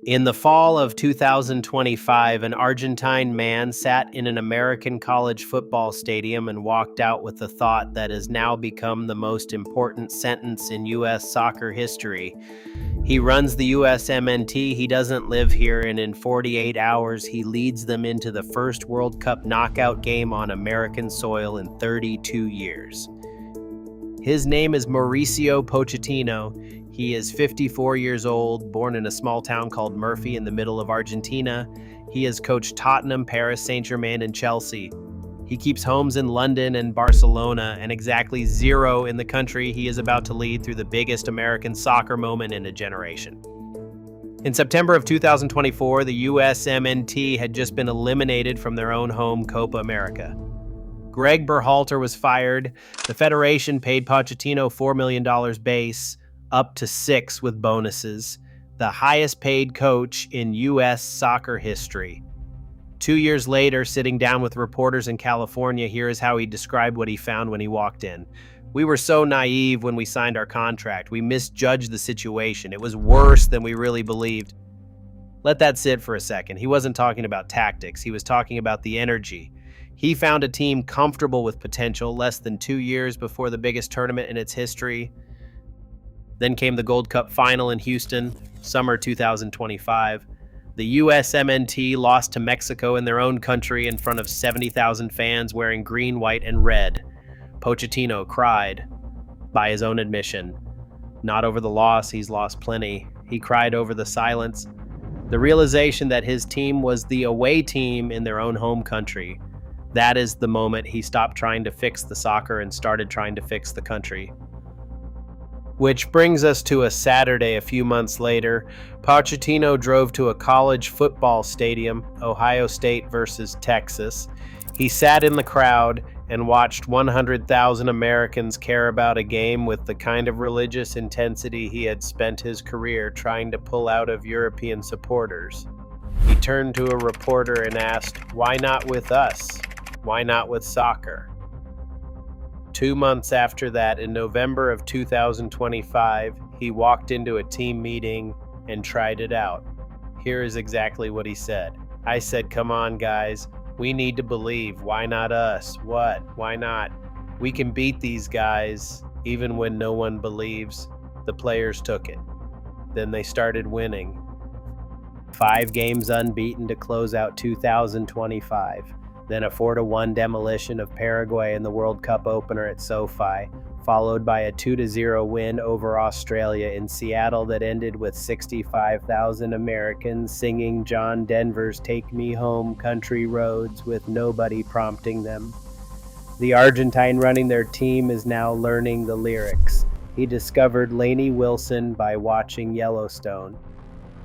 In the fall of 2025, an Argentine man sat in an American college football stadium and walked out with the thought that has now become the most important sentence in U.S. soccer history. He runs the USMNT, he doesn't live here, and in 48 hours, he leads them into the first World Cup knockout game on American soil in 32 years. His name is Mauricio Pochettino. He is 54 years old, born in a small town called Murphy in the middle of Argentina. He has coached Tottenham, Paris Saint-Germain, and Chelsea. He keeps homes in London and Barcelona, and exactly zero in the country he is about to lead through the biggest American soccer moment in a generation. In September of 2024, the USMNT had just been eliminated from their own home Copa America. Gregg Berhalter was fired. The federation paid Pochettino $4 million base, up to $6 million with bonuses, the highest paid coach in U.S. soccer history. 2 years later, sitting down with reporters in California, here is how he described what he found when he walked in. "We were so naive when we signed our contract. We misjudged the situation. It was worse than we really believed." Let that sit for a second. He wasn't talking about tactics. He was talking about the energy. He found a team comfortable with potential less than 2 years before the biggest tournament in its history. Then came the Gold Cup final in Houston, summer 2025. The USMNT lost to Mexico in their own country in front of 70,000 fans wearing green, white, and red. Pochettino cried, by his own admission. Not over the loss, he's lost plenty. He cried over the silence, the realization that his team was the away team in their own home country. That is the moment he stopped trying to fix the soccer and started trying to fix the country. Which brings us to a Saturday a few months later. Pochettino drove to a college football stadium, Ohio State versus Texas. He sat in the crowd and watched 100,000 Americans care about a game with the kind of religious intensity he had spent his career trying to pull out of European supporters. He turned to a reporter and asked, "Why not with us? Why not with soccer?" 2 months after that, in November of 2025, he walked into a team meeting and tried it out. Here is exactly what he said. "I said, come on, guys. We need to believe. Why not us? What? Why not? We can beat these guys, even when no one believes." The players took it. Then they started winning. 5 games unbeaten to close out 2025. Then a 4-1 demolition of Paraguay in the World Cup opener at SoFi, followed by a 2-0 win over Australia in Seattle that ended with 65,000 Americans singing John Denver's "Take Me Home, Country Roads" with nobody prompting them. The Argentine running their team is now learning the lyrics. He discovered Lainey Wilson by watching Yellowstone.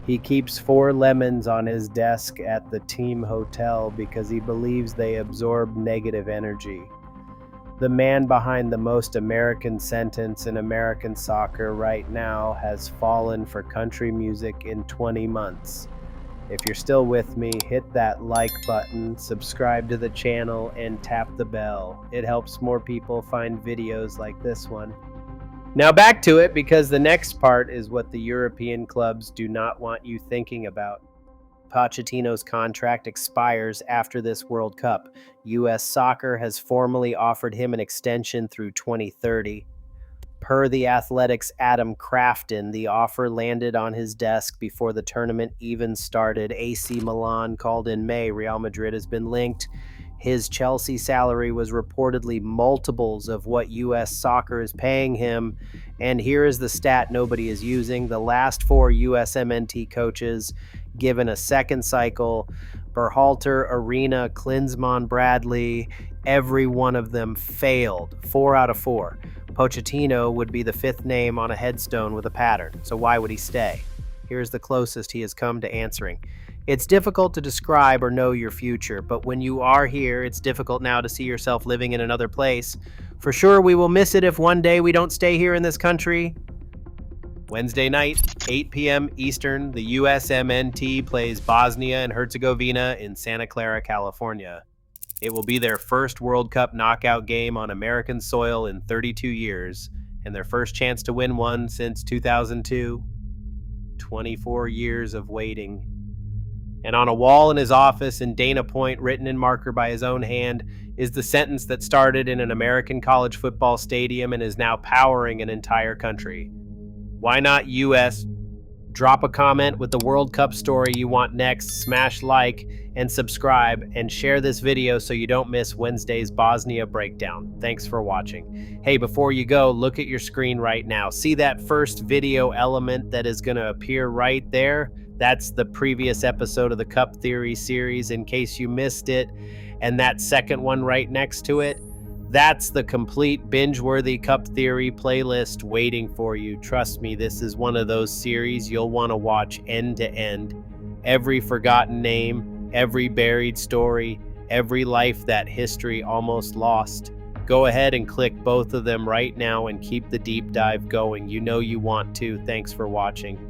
He keeps 4 lemons on his desk at the team hotel because he believes they absorb negative energy. The man behind the most American sentence in American soccer right now has fallen for country music in 20 months. If you're still with me, hit that like button, subscribe to the channel, and tap the bell. It helps more people find videos like this one. Now back to it, because the next part is what the European clubs do not want you thinking about. Pochettino's contract expires after this World Cup. U.S. Soccer has formally offered him an extension through 2030. Per The Athletic's Adam Crafton, the offer landed on his desk before the tournament even started. AC Milan called in May. Real Madrid has been linked. His Chelsea salary was reportedly multiples of what U.S. Soccer is paying him. And here is the stat nobody is using. The last 4 USMNT coaches given a second cycle, Berhalter, Arena, Klinsmann, Bradley, every one of them failed. 4 out of 4. Pochettino would be the 5th name on a headstone with a pattern. So why would he stay? Here's the closest he has come to answering. It's difficult to describe or know your future, but when you are here, it's difficult now to see yourself living in another place. For sure, we will miss it if one day we don't stay here in this country. Wednesday night, 8 p.m. Eastern, the USMNT plays Bosnia and Herzegovina in Santa Clara, California. It will be their first World Cup knockout game on American soil in 32 years, and their first chance to win one since 2002. 24 years of waiting. And on a wall in his office in Dana Point, written in marker by his own hand, is the sentence that started in an American college football stadium and is now powering an entire country. Why not US? Drop a comment with the World Cup story you want next, smash like and subscribe, and share this video so you don't miss Wednesday's Bosnia breakdown. Thanks for watching. Hey, before you go, look at your screen right now. See that first video element that is going to appear right there? That's the previous episode of the Cup Theory series, in case you missed it. And that second one right next to it, that's the complete binge-worthy Cup Theory playlist waiting for you. Trust me, this is one of those series you'll want to watch end to end. Every forgotten name, every buried story, every life that history almost lost. Go ahead and click both of them right now and keep the deep dive going. You know you want to. Thanks for watching.